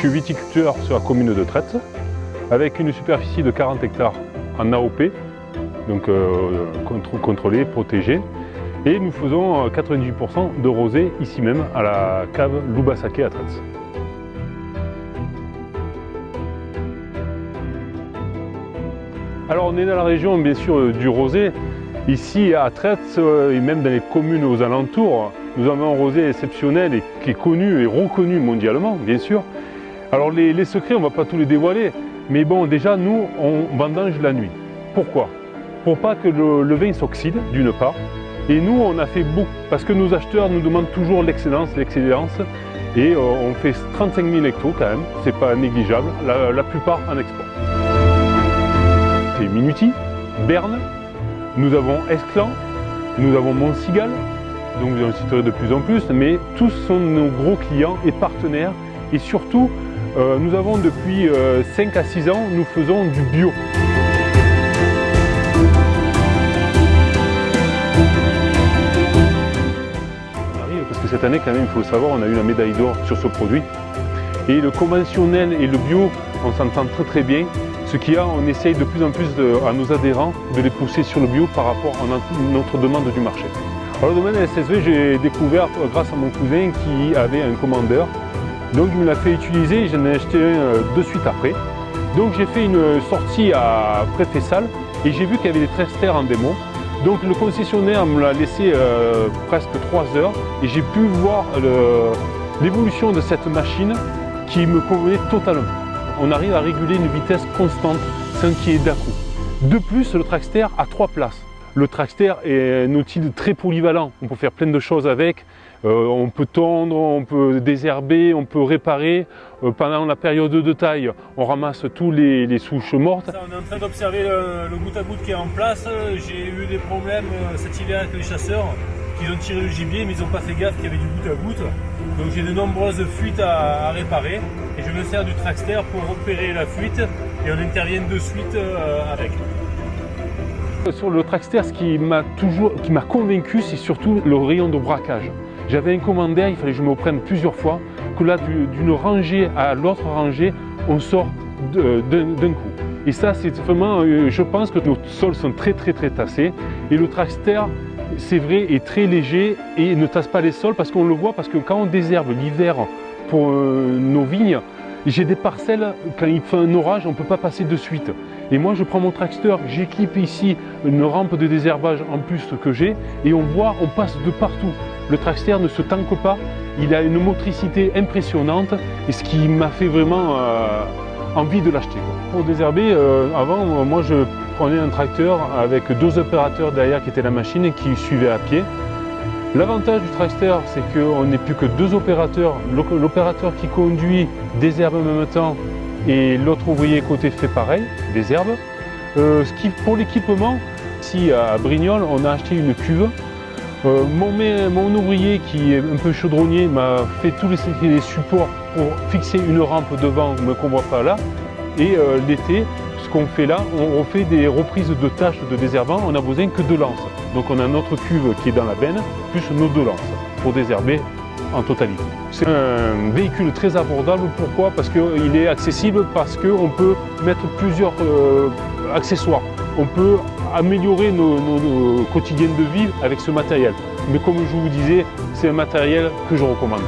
suis viticulteur sur la commune de Tretz, avec une superficie de 40 hectares en AOP, donc contrôlée, protégée. Et nous faisons 98% de rosé ici même, à la cave Loubassaké à Tretz. Alors on est dans la région bien sûr du rosé. Ici à Tretz et même dans les communes aux alentours, nous avons un rosé exceptionnel et qui est connu et reconnu mondialement, bien sûr. Alors les secrets, on ne va pas tous les dévoiler, mais bon, déjà nous, on vendange la nuit. Pourquoi? Pour pas que le vin s'oxyde, d'une part. Et nous, on a fait beaucoup, parce que nos acheteurs nous demandent toujours l'excellence, et on fait 35 000 hectos quand même, c'est pas négligeable, la plupart en export. C'est Minuti, Berne, nous avons Esclan, nous avons Montcigal, donc vous en citerez de plus en plus, mais tous sont nos gros clients et partenaires, et surtout, nous avons depuis 5 à 6 ans, nous faisons du bio. Parce que cette année, quand même, il faut le savoir, on a eu la médaille d'or sur ce produit. Et le conventionnel et le bio, on s'entend très très bien. Ce qu'il y a, on essaye de plus en plus à nos adhérents de les pousser sur le bio par rapport à notre demande du marché. Alors le domaine SSV, j'ai découvert grâce à mon cousin qui avait un commandeur. Donc il me l'a fait utiliser, j'en ai acheté un de suite après. Donc j'ai fait une sortie à Préfessal et j'ai vu qu'il y avait des tracteurs en démo. Donc le concessionnaire me l'a laissé presque 3 heures et j'ai pu voir l'évolution de cette machine qui me convenait totalement. On arrive à réguler une vitesse constante sans qu'il y ait d'à-coup. De plus, le Traxter a 3 places. Le Traxter est un outil très polyvalent, on peut faire plein de choses avec. On peut tondre, on peut désherber, on peut réparer. Pendant la période de taille, on ramasse tous les souches mortes. On est en train d'observer le goutte à goutte qui est en place. J'ai eu des problèmes cet hiver avec les chasseurs qui ont tiré le gibier, mais ils n'ont pas fait gaffe qu'il y avait du goutte à goutte. Donc j'ai de nombreuses fuites à réparer et je me sers du Traxter pour repérer la fuite et on intervient de suite avec. Sur le Traxter, ce qui m'a convaincu, c'est surtout le rayon de braquage. J'avais un commandeur, il fallait que je me prenne plusieurs fois, que là, d'une rangée à l'autre rangée, on sort d'un coup. Et ça, c'est vraiment, je pense que nos sols sont très tassés. Et le Traxter, c'est vrai, est très léger et ne tasse pas les sols parce qu'on le voit, parce que quand on désherbe l'hiver pour nos vignes, j'ai des parcelles, quand il fait un orage, on ne peut pas passer de suite. Et moi, je prends mon Traxter, j'équipe ici une rampe de désherbage en plus que j'ai, et on voit, on passe de partout. Le Traxter ne se tanque pas, il a une motricité impressionnante, et ce qui m'a fait vraiment envie de l'acheter. Pour désherber, avant, moi, je prenais un tracteur avec 2 opérateurs derrière qui étaient la machine et qui suivaient à pied. L'avantage du Traxter, c'est qu'on n'est plus que 2 opérateurs. L'opérateur qui conduit désherbe en même temps et l'autre ouvrier côté fait pareil, désherbe. Pour l'équipement, ici à Brignoles, on a acheté une cuve. Mon ouvrier qui est un peu chaudronnier m'a fait tous les supports pour fixer une rampe devant, mais qu'on ne voit pas là. Et l'été, ce qu'on fait là, on fait des reprises de tâches de désherbant, on n'a besoin que de lances. Donc on a notre cuve qui est dans la benne, plus nos 2 lances pour désherber en totalité. C'est un véhicule très abordable, pourquoi? Parce qu'il est accessible, parce qu'on peut mettre plusieurs accessoires. On peut améliorer nos quotidiens de vie avec ce matériel. Mais comme je vous disais, c'est un matériel que je recommande.